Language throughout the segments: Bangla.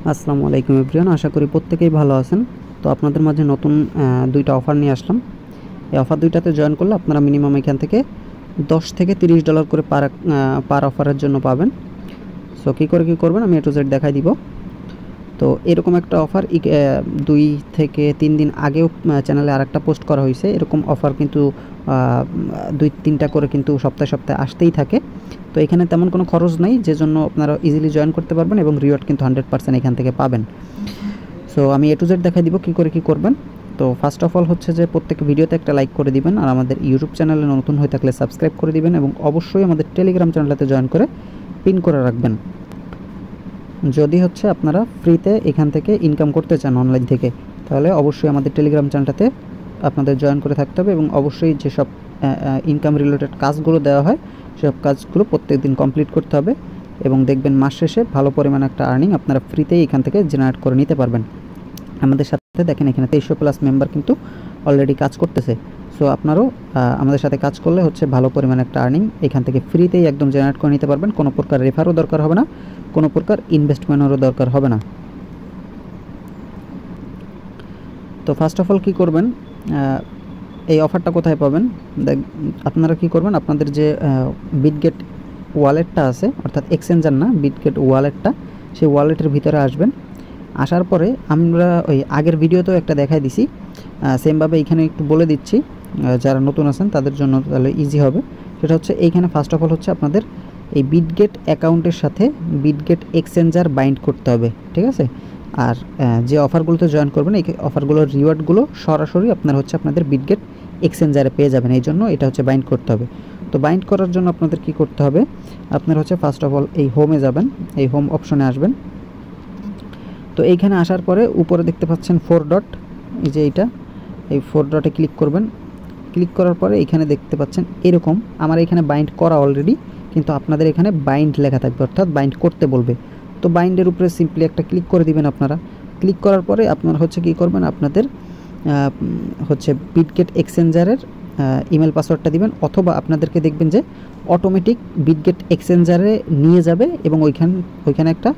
আসসালামু আলাইকুম এভরিওয়ান, আশা করি প্রত্যেকেই ভালো আছেন। তো আপনাদের মাঝে নতুন দুইটা অফার নিয়ে আসলাম। এই অফার দুইটাতে জয়েন করলে আপনারা মিনিমাম এখান থেকে $10 থেকে $30 করে পার অফারের জন্য পাবেন। সো কী করবেন আমি A to Z দেখাই দিব। তো এরকম একটা অফার 2 থেকে 3 দিন আগেও চ্যানেলে আরেকটা পোস্ট করা হয়েছে। এরকম অফার কিন্তু 2-3টা করে কিন্তু সপ্তাহে আসতেই থাকে। তো এখানে তেমন কোনো খরচ নাই, যে জন্য আপনারা ইজিলি জয়েন করতে পারবেন এবং রিওয়ার্ড কিন্তু 100% এখান থেকে পাবেন। সো আমি A to Z দেখাই দিব কী করবেন। তো ফার্স্ট অফ অল হচ্ছে যে প্রত্যেক ভিডিওতে একটা লাইক করে দিবেন, আর আমাদের ইউটিউব চ্যানেলে নতুন হয়ে থাকলে সাবস্ক্রাইব করে দিবেন এবং অবশ্যই আমাদের টেলিগ্রাম চ্যানেলটাতে জয়েন করে পিন করে রাখবেন। যদি হচ্ছে আপনারা ফ্রিতে এখান থেকে ইনকাম করতে চান অনলাইন থেকে, তাহলে অবশ্যই আমাদের টেলিগ্রাম চ্যানেলটাতে আপনাদের জয়েন করে থাকতে হবে এবং অবশ্যই যেসব ইনকাম রিলেটেড কাজগুলো দেওয়া হয় সেসব কাজগুলো প্রত্যেকদিন কমপ্লিট করতে হবে এবং দেখবেন মাস শেষে ভালো পরিমাণে একটা আর্নিং আপনারা ফ্রিতেই এখান থেকে জেনারেট করে নিতে পারবেন। আমাদের সাথে দেখেন এখানে 2300+ মেম্বার কিন্তু অলরেডি কাজ করতেছে। সো আপনারাও আমাদের সাথে কাজ করলে হচ্ছে ভালো পরিমাণে একটা আর্নিং এখান থেকে ফ্রিতেই একদম জেনারেট করে নিতে পারবেন। কোনো প্রকার রেফারও দরকার হবে না, কোনো প্রকার ইনভেস্টমেন্টেরও দরকার হবে না। তো ফার্স্ট অফ অল কী করবেন, এই অফারটা কোথায় পাবেন আপনারা কী করবেন, আপনাদের যে বিটগেট ওয়ালেটটা আছে, অর্থাৎ এক্সচেঞ্জার না, বিটগেট ওয়ালেটটা, সেই ওয়ালেটের ভিতরে আসবেন। আসার পরে আমরা ওই আগের ভিডিওতেও একটা দেখাই দিছি, সেমভাবে এইখানে একটু বলে দিচ্ছি, যারা নতুন আছেন তাদের জন্য তাহলে ইজি হবে। সেটা হচ্ছে এইখানে ফার্স্ট অফ অল হচ্ছে আপনাদের এই বিটগেট অ্যাকাউন্টের সাথে বিটগেট এক্সচেঞ্জার বাইন্ড করতে হবে, ঠিক আছে। আর যে অফারগুলোতে জয়েন করবেন এই অফারগুলোর রিওয়ার্ডগুলো সরাসরি আপনার হচ্ছে আপনাদের বিটগেট এক্সচেঞ্জারে পেয়ে যাবেন, এই জন্য এটা হচ্ছে বাইন্ড করতে হবে। তো বাইন্ড করার জন্য আপনাদের কি করতে হবে, আপনার হচ্ছে ফার্স্ট অফ অল এই হোমে যাবেন, এই হোম অপশনে আসবেন। তো এইখানে আসার পরে উপরে দেখতে পাচ্ছেন 4 ডট, এই যে এই 4 ডটে ক্লিক করবেন। ক্লিক করার পরে এখানে দেখতে পাচ্ছেন এরকম, আমার এখানে বাইন্ড করা অলরেডি, কিন্তু আপনাদের এখানে বাইন্ড লেখা থাকবে, অর্থাৎ বাইন্ড করতে বলবে। তো বাইন্ডের উপরে সিম্পলি একটা ক্লিক করে দিবেন আপনারা। ক্লিক করার পরে আপনারা হচ্ছে কী করবেন, আপনাদের হচ্ছে বিটগেট এক্সচেঞ্জারের ইমেল পাসওয়ার্ডটা দিবেন, অথবা আপনাদেরকে দেখবেন যে অটোমেটিক বিটগেট এক্সচেঞ্জারে নিয়ে যাবে এবং ওইখানে একটা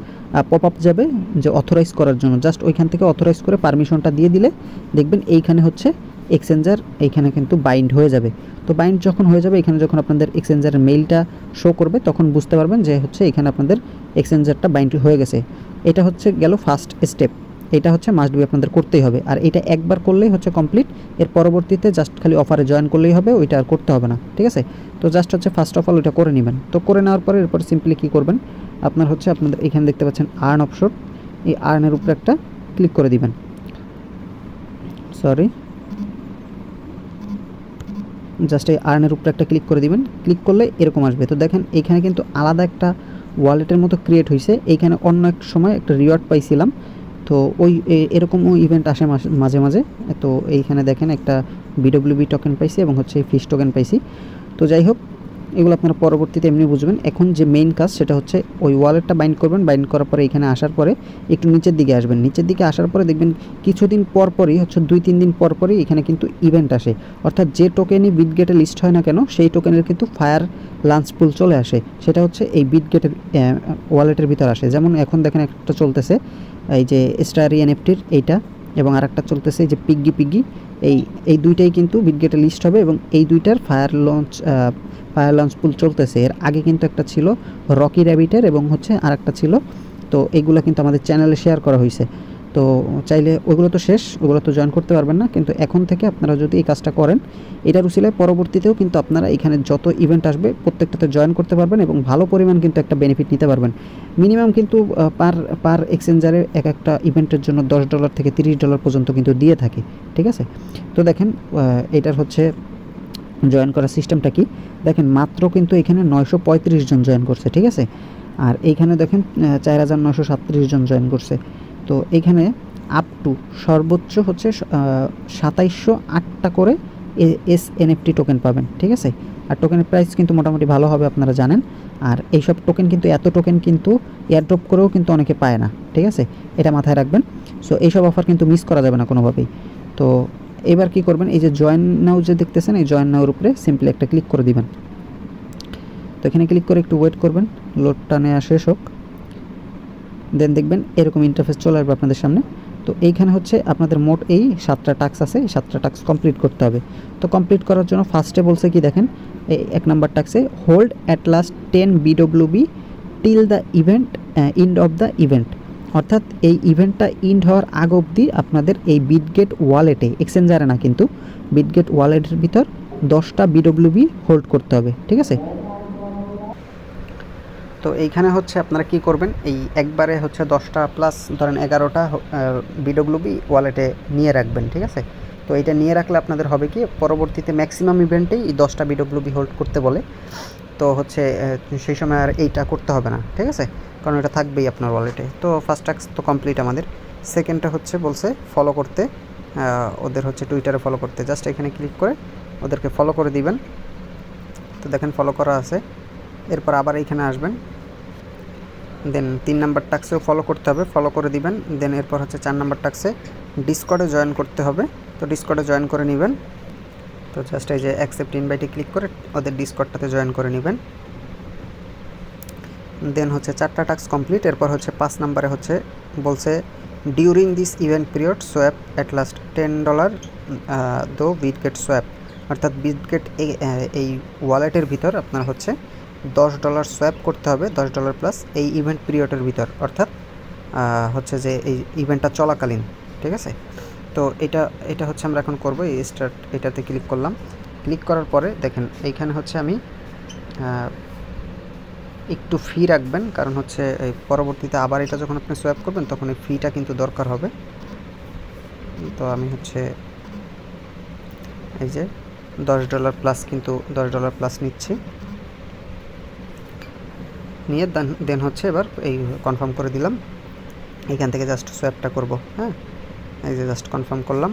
পপ আপ যাবে যে অথরাইজ করার জন্য। জাস্ট ওইখান থেকে অথরাইজ করে পারমিশনটা দিয়ে দিলে দেখবেন এইখানে হচ্ছে এক্সচেঞ্জার এইখানে কিন্তু বাইন্ড হয়ে যাবে। তো বাইন্ড যখন হয়ে যাবে, এখানে যখন আপনাদের এক্সচেঞ্জারের মেইলটা শো করবে তখন বুঝতে পারবেন যে হচ্ছে এখানে আপনাদের এক্সচেঞ্জারটা বাইন্ড হয়ে গেছে। এটা হচ্ছে গেল ফার্স্ট স্টেপ, এটা হচ্ছে মাস্ট বি আপনাদের করতেই হবে। আর এটা একবার করলেই হচ্ছে কমপ্লিট, এর পরবর্তীতে জাস্ট খালি অফারে জয়েন করলেই হবে, ওইটা আর করতে হবে না, ঠিক আছে। তো জাস্ট হচ্ছে ফার্স্ট অফ অল ওইটা করে নেবেন। তো করে নেওয়ার পরে এরপর সিম্পলি কী করবেন, আপনার হচ্ছে আপনাদের এখানে দেখতে পাচ্ছেন আর্ন অপশন, এই আর্নের উপরে একটা ক্লিক করে দিবেন। জাস্ট এই আর্নের উপরে একটা ক্লিক করে দিবেন। ক্লিক করলে এরকম আসবে। তো দেখেন এইখানে কিন্তু আলাদা একটা ওয়ালেটের মতো ক্রিয়েট হয়েছে। এইখানে অন্য এক সময় একটা রিওয়ার্ড পাইছিলাম, তো ওই এরকমও ইভেন্ট আসে মাঝে মাঝে। তো এইখানে দেখেন একটা BWB টোকেন পাইছি এবং হচ্ছে ফিশ টোকেন পাইছি। তো যাই হোক, এগুলো আপনারা পরবর্তীতে এমনি বুঝবেন। এখন যে মেইন কাজ সেটা হচ্ছে ওই ওয়ালেটটা বাইন্ড করবেন। বাইন্ড করার পরে এখানে আসার পরে একটু নিচের দিকে আসবেন। নিচের দিকে আসার পরে দেখবেন কিছুদিন পরপরই হচ্ছে 2-3 দিন পরপরই এখানে কিন্তু ইভেন্ট আসে, অর্থাৎ যে টোকেনই বিটগেটে লিস্ট হয় না কেন সেই টোকেনের কিন্তু ফায়ার লাঞ্চ পুল চলে আসে। সেটা হচ্ছে এই বিটগেটের ওয়ালেটের ভিতর আসে। যেমন এখন দেখেন একটা চলতেছে এই যে স্টারি এনএফটির এইটা, এবং আরেকটা চলতেছে এই যে পিগ্গি। এই দুইটাই কিন্তু বিটগেটে লিস্ট হবে এবং এই দুইটার ফায়ার লঞ্চ পুল চলতেছে। এর আগে কিন্তু একটা ছিল রকি র্যাবিটের এবং হচ্ছে আরেকটা ছিল। তো এইগুলো কিন্তু আমাদের চ্যানেলে শেয়ার করা হয়েছে। তো চাইলে ওগুলো তো শেষ, ওগুলো তো জয়েন করতে পারবেন না, কিন্তু এখন থেকে আপনারা যদি এই কাজটা করেন, এটার উচিলায় পরবর্তীতেও কিন্তু আপনারা এখানে যত ইভেন্ট আসবে প্রত্যেকটাতে জয়েন করতে পারবেন এবং ভালো পরিমাণ কিন্তু একটা বেনিফিট নিতে পারবেন। মিনিমাম কিন্তু পার এক্সচেঞ্জারে একটা ইভেন্টের জন্য $10 থেকে $30 পর্যন্ত কিন্তু দিয়ে থাকে, ঠিক আছে। তো দেখেন এটার হচ্ছে জয়েন করার সিস্টেমটা কি, দেখেন মাত্র কিন্তু এখানে 935 জন জয়েন করছে, ঠিক আছে। আর এইখানে দেখেন 4937 জন জয়েন করছে। তো এইখানে আপ টু সর্বোচ্চ হচ্ছে 2708টা করে SNFT টোকেন পাবেন, ঠিক আছে। আর টোকেনের প্রাইস কিন্তু মোটামুটি ভালো হবে, আপনারা জানেন। আর এইসব টোকেন কিন্তু এত টোকেন কিন্তু এয়ারড্রপ করেও কিন্তু অনেকে পায় না, ঠিক আছে, এটা মাথায় রাখবেন। সো এইসব অফার কিন্তু মিস করা যাবে না কোনোভাবেই। তো এবার কি করবেন, এই যে জয়েন নাও যে দেখতেছেন, এই জয়েন নাওর উপরে সিম্পলি একটা ক্লিক করে দিবেন। তো এখানে ক্লিক করে একটু ওয়েট করবেন, লোডটা নেওয়া শেষ হোক। দেন দেখবেন এরকম ইন্টারফেস চলে আসবে আপনাদের সামনে। তো এইখানে হচ্ছে আপনাদের মোট এই 7টা টাস্ক আছে, এই 7টা টাস্ক কমপ্লিট করতে হবে। তো কমপ্লিট করার জন্য ফার্স্টে বলছে কি দেখেন, এই 1 নাম্বার টাস্কে hold at last 10 BWB till the event end of the event, অর্থাৎ এই ইভেন্টটা এন্ড হওয়ার আগ অবধি আপনাদের এই বিটগেট ওয়ালেটে, এক্সচেঞ্জারে না কিন্তু, বিটগেট ওয়ালেটের ভিতর 10টা BWB হোল্ড করতে হবে, ঠিক আছে। তো এইখানে হচ্ছে আপনারা কি করবেন, এই একবারে হচ্ছে 10টা প্লাস ধরেন 11টা BWB ওয়ালেটে নিয়ে রাখবেন, ঠিক আছে। তো এটা নিয়ে রাখলে আপনাদের হবে কি, পরবর্তীতে ম্যাক্সিমাম ইভেন্টেই এই 10টা BWB হোল্ড করতে বলে। তো হচ্ছে সেই সময় আর এইটা করতে হবে না, ঠিক আছে, কারণ এটা থাকবেই আপনার ওয়ালেটে। তো ফার্স্ট টাস্ক তো কমপ্লিট আমাদের। সেকেন্ডটা হচ্ছে বলছে ফলো করতে, ওদের হচ্ছে টুইটারে ফলো করতে। জাস্ট এখানে ক্লিক করে ওদেরকে ফলো করে দিবেন। তো দেখেন ফলো করা আছে। এরপর আবার এইখানে আসবেন, দেন 3 নাম্বার টাস্কেও ফলো করতে হবে, ফলো করে দিবেন। দেন এরপর হচ্ছে 4 নাম্বার টাস্কে ডিসকর্ডে জয়েন করতে হবে। তো ডিসকর্ডে জয়েন করে নেবেন। তো জাস্ট এই যে অ্যাকসেপ্ট ইনভাইটে ক্লিক করে ওদের ডিসকর্ডটাতে জয়েন করে নেবেন। দেন হচ্ছে 4টা টাস্ক কমপ্লিট। এরপর হচ্ছে 5 নাম্বারে হচ্ছে বলছে during this event period swap at last $10 দো বিটগেট সোয়াপ, অর্থাৎ বিটগেট এই ওয়ালেটের ভিতর আপনার হচ্ছে $10 সোয়াপ করতে হবে, $10 প্লাস এই ইভেন্ট পিরিয়ডের ভিতর, অর্থাৎ হচ্ছে যে এই ইভেন্টটা চলাকালীন, ঠিক আছে। তো এটা হচ্ছে আমরা এখন করব। এই স্টার্ট এটাতে ক্লিক করলাম। ক্লিক করার পরে দেখেন এইখানে হচ্ছে আমি একটু ফি রাখবেন, কারণ হচ্ছে এই পরবর্তীতে আবার এটা যখন আপনি সোয়াপ করবেন তখন এই ফিটা কিন্তু দরকার হবে। তো আমি হচ্ছে এই যে $10 প্লাস, কিন্তু $10 প্লাস নিচ্ছি, নিয়ে দেন হচ্ছে এবার এই কনফার্ম করে দিলাম। এইখান থেকে জাস্ট সোয়াপটা করব, হ্যাঁ, এই যে জাস্ট কনফার্ম করলাম,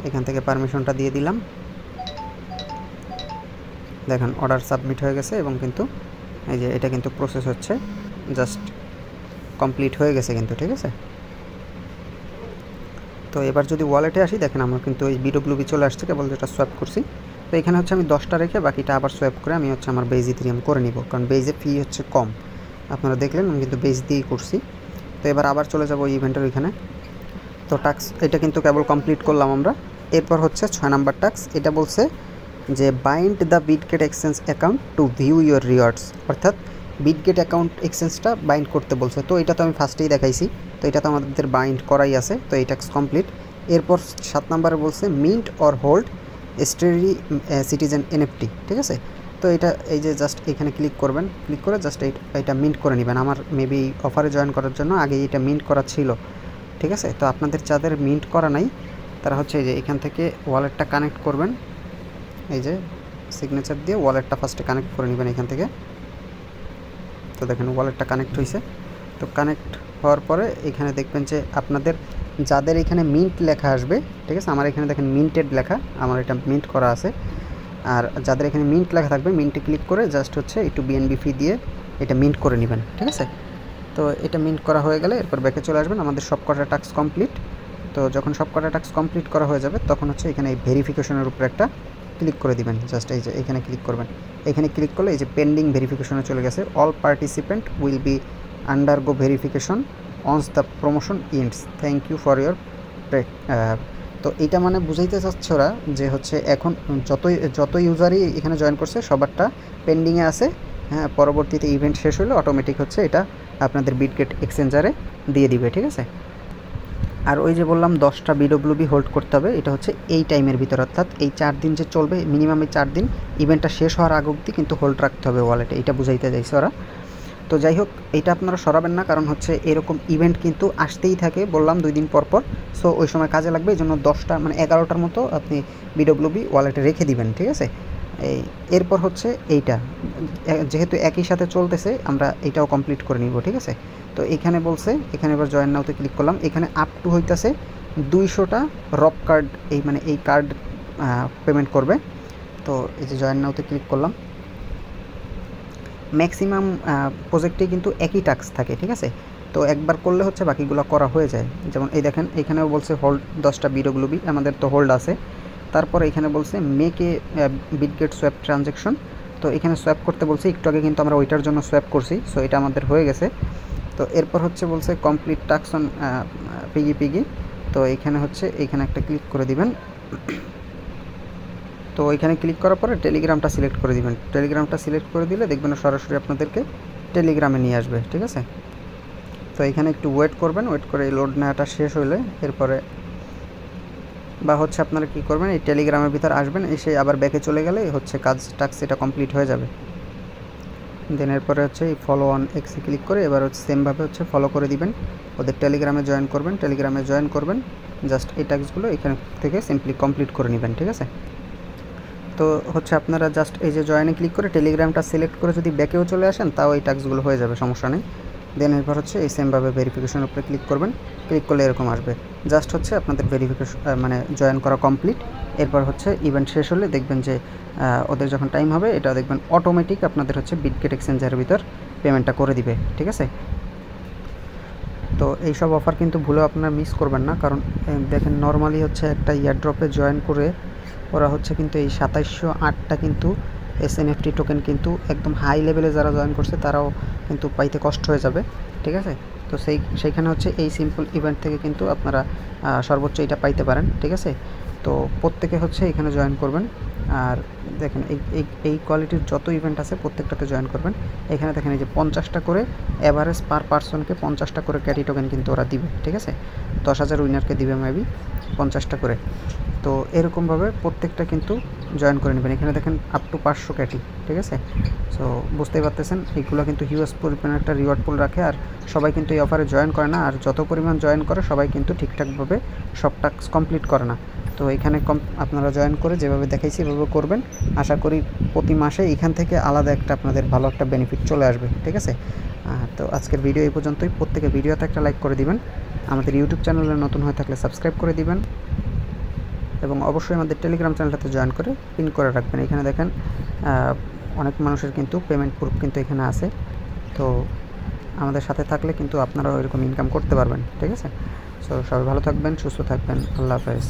এখান থেকে পারমিশনটা দিয়ে দিলাম। দেখেন অর্ডার সাবমিট হয়ে গেছে এবং কিন্তু এই যে এটা কিন্তু প্রসেস হচ্ছে, জাস্ট কমপ্লিট হয়ে গেছে কিন্তু, ঠিক আছে। তো এবার যদি ওয়ালেটে আসি, দেখেন আমার কিন্তু এই BWB চলে আসছে, কেবল যেটা সোয়াপ করছি। তো এখানে হচ্ছে আমি 10টা রেখে বাকিটা আবার সোয়াপ করে আমি হচ্ছে আমার বেজ ইথেরিয়াম করে নিব, কারণ বেজে ফি হচ্ছে কম, আপনারা দেখলেন আমি কিন্তু বেজ দিয়েই করছি। তো এবার আবার চলে যাব ইভেন্টের ওইখানে। তো টাস্ক এটা কিন্তু কেবল কমপ্লিট করলাম আমরা। এরপর হচ্ছে 6 নাম্বার টাস্ক, এটা বলছে যে bind the Bitget exchange account two view your rewards, অর্থাৎ বিটগেট অ্যাকাউন্ট এক্সচেঞ্জটা বাইন্ড করতে বলছে। তো এটা তো আমি ফার্স্টেই দেখাইছি, তো এটা তো আমাদের বাইন্ড করাই আছে, তো এই টাস্ক কমপ্লিট। এরপর 7 নাম্বারে বলছে mint or hold stereo citizen NFT, ঠিক আছে। তো এটা এই যে জাস্ট এখানে ক্লিক করবেন, ক্লিক করে জাস্ট এটা মিন্ট করে নেবেন। আমার মেবি অফারে জয়েন করার জন্য আগে এটা মিন্ট করা ছিল, ঠিক আছে। তো আপনাদের যাদের মিন্ট করা নাই তারা হচ্ছে এই যে এখান থেকে ওয়ালেটটা কানেক্ট করবেন, এই যে সিগনেচার দিয়ে ওয়ালেটটা ফার্স্টে কানেক্ট করে নেবেন এখান থেকে। তো দেখেন ওয়ালেটটা কানেক্ট হয়েছে। তো কানেক্ট হওয়ার পরে এখানে দেখবেন যে আপনাদের যাদের এখানে মিন্ট লেখা আসবে, ঠিক আছে, আমার এখানে দেখেন মিন্টেড লেখা, আমার এটা মিন্ট করা আছে। আর যাদের এখানে মিন্ট লেখা থাকবে, মিন্টে ক্লিক করে জাস্ট হচ্ছে একটু BNB ফি দিয়ে এটা মিন্ট করে নেবেন, ঠিক আছে। তো এটা মিন্ট করা হয়ে গেলে এরপর ব্যাকে চলে আসবেন। আমাদের সবকটা টাস্ক কমপ্লিট। তো যখন সবকটা টাস্ক কমপ্লিট করা হয়ে যাবে তখন হচ্ছে এখানে এই ভেরিফিকেশনের উপরে একটা ক্লিক করে দিবেন, জাস্ট এই যে এখানে ক্লিক করবেন। এখানে ক্লিক করলে এই যে পেন্ডিং ভেরিফিকেশনে চলে গেছে, all participant will be undergo verification once the promotion ends, thank you for your. তো এইটা মানে বুঝাইতে চাচ্ছে ওরা যে হচ্ছে এখন যত ইউজারই এখানে জয়েন করছে সবারটা পেন্ডিংয়ে আছে, হ্যাঁ, পরবর্তীতে ইভেন্ট শেষ হলে অটোমেটিক হচ্ছে এটা আপনাদের বিটগেট এক্সচেঞ্জারে দিয়ে দিবে, ঠিক আছে। আর ওই যে বললাম 10টা BWB হোল্ড করতে হবে, এটা হচ্ছে এই টাইমের ভিতর, অর্থাৎ এই 4 দিন যে চলবে, মিনিমাম এই 4 দিন ইভেন্টটা শেষ হওয়ার আগ অবধি কিন্তু হোল্ড রাখতে হবে ওয়ালেটে, এটা বুঝাইতে চাইছে ওরা। তো যাই হোক, এটা আপনারা সরাবেন না, কারণ হচ্ছে এরকম ইভেন্ট কিন্তু আসতেই থাকে, বললাম 2 দিন পর পর। সো ওই সময় কাজে লাগবে, এই জন্য 10টা মানে 11টার মতো আপনি BWB ওয়ালেটে রেখে দিবেন, ঠিক আছে। এরপর হচ্ছে এইটা যেহেতু একই সাথে চলতেছে, আমরা এটাও কমপ্লিট করে নিব, ঠিক আছে। তো এখানে বলছে, এখানে এবার জয়েন নাওতে ক্লিক করলাম। এখানে আপ টু হইতেছে 200টা রব কার্ড, এই মানে এই কার্ড পেমেন্ট করবে। তো এই যে জয়েন নাওতে ক্লিক করলাম। ম্যাক্সিমাম প্রজেক্টেই কিন্তু একই টাস্ক থাকে, ঠিক আছে। তো একবার করলে হচ্ছে বাকিগুলো করা হয়ে যায়। যেমন এই দেখেন এখানেও বলছে হোল্ড 10টা BWB, আমাদের তো হোল্ড আছে। তারপর এখানে বলছে make a Bitget swap transaction. তো এখানে সোয়াপ করতে বলছে, একটু আগে কিন্তু আমরা ওইটার জন্য সোয়াপ করছি, সো এটা আমাদের হয়ে গেছে। তো এরপর হচ্ছে বলছে কমপ্লিট টাস্ক অন পিগি। তো এইখানে হচ্ছে এইখানে একটা ক্লিক করে দিবেন। তো এখানে ক্লিক করার পরে টেলিগ্রামটা সিলেক্ট করে দিবেন। টেলিগ্রামটা সিলেক্ট করে দিলে দেখবেন সরাসরি আপনাদেরকে টেলিগ্রামে নিয়ে আসবে, ঠিক আছে। তো এখানে একটু ওয়েট করবেন, ওয়েট করে এই লোড নেওয়াটা শেষ হলে এরপরে বা হচ্ছে আপনারা কী করবেন, এই টেলিগ্রামের ভিতর আসবেন, এসে আবার ব্যাকে চলে গেলে হচ্ছে কাজ টাস্ক এটা কমপ্লিট হয়ে যাবে। দেন এরপরে হচ্ছে এই ফলো অন এক্সে ক্লিক করে এবার হচ্ছে সেমভাবে হচ্ছে ফলো করে দিবেন, ওদের টেলিগ্রামে জয়েন করবেন। টেলিগ্রামে জয়েন করবেন, জাস্ট এই টাস্কগুলো এখানে থেকে সিম্পলি কমপ্লিট করে নেবেন, ঠিক আছে। তো হচ্ছে আপনারা জাস্ট এই যে জয়েনে ক্লিক করে টেলিগ্রামটা সিলেক্ট করে যদি ব্যাকেও চলে আসেন তাও এই টাস্কগুলো হয়ে যাবে, সমস্যা নেই। দেন এরপর হচ্ছে এই সেমভাবে ভেরিফিকেশনের উপরে ক্লিক করবেন, ক্লিক করলে এরকম আসবে, জাস্ট হচ্ছে আপনাদের ভেরিফিকেশন মানে জয়েন করা কমপ্লিট। এরপর হচ্ছে ইভেন্ট শেষ হলে দেখবেন যে ওদের যখন টাইম হবে এটা দেখবেন অটোমেটিক আপনাদের হচ্ছে বিটগেট এক্সচেঞ্জের ভিতর পেমেন্টটা করে দিবে, ঠিক আছে। তো এইসব অফার কিন্তু ভুলেও আপনারা মিস করবেন না, কারণ দেখেন নর্মালি হচ্ছে একটা ইয়ারড্রপে জয়েন করে ওরা হচ্ছে কিন্তু এই 2708টা কিন্তু SNFT টোকেন কিন্তু একদম হাই লেভেলে যারা জয়েন করছে তারাও কিন্তু পাইতে কষ্ট হয়ে যাবে, ঠিক আছে। তো সেইখানে হচ্ছে এই সিম্পল ইভেন্ট থেকে কিন্তু আপনারা সর্বোচ্চ এটা পাইতে পারেন, ঠিক আছে। তো প্রত্যেকে হচ্ছে এখানে জয়েন করবেন। আর দেখেন এই কোয়ালিটির যত ইভেন্ট আছে প্রত্যেকটাতে জয়েন করবেন। এখানে দেখেন এই যে 50টা করে অ্যাভারেজ পার পারসনকে 50টা করে ক্যাটি টোকেন কিন্তু ওরা দিবে, ঠিক আছে। 10,000 উইনারকে দিবে মেবি 50টা করে। তো এরকমভাবে প্রত্যেকটা কিন্তু জয়েন করে নেবেন। এখানে দেখেন আপ টু 500 ক্যাটি, ঠিক আছে। সো বুঝতেই পারতেছেন এইগুলো কিন্তু হিউজ পরিমাণে একটা রিওয়ার্ড পুল রাখে, আর সবাই কিন্তু এই অফারে জয়েন করে না, আর যত পরিমাণ জয়েন করে সবাই কিন্তু ঠিকঠাকভাবে সব টাস্ক কমপ্লিট করে না। তো এখানে আপনারা জয়েন করে যেভাবে দেখাইছি এভাবে করবেন, আশা করি প্রতি মাসে এখান থেকে আলাদা একটা আপনাদের ভালো একটা বেনিফিট চলে আসবে, ঠিক আছে। তো আজকের ভিডিও এই পর্যন্তই। প্রত্যেকে ভিডিওতে একটা লাইক করে দিবেন, আমাদের ইউটিউব চ্যানেলে নতুন হয়ে থাকলে সাবস্ক্রাইব করে দিবেন, এবং অবশ্যই আমাদের টেলিগ্রাম চ্যানেলটাতে জয়েন করে পিন করে রাখবেন। এখানে দেখেন অনেক মানুষের কিন্তু পেমেন্ট প্রুফ কিন্তু এখানে আছে। তো আমাদের সাথে থাকলে কিন্তু আপনারাও এরকম ইনকাম করতে পারবেন, ঠিক আছে। সো সবাই ভালো থাকবেন, সুস্থ থাকবেন, আল্লাহ হাফেজ।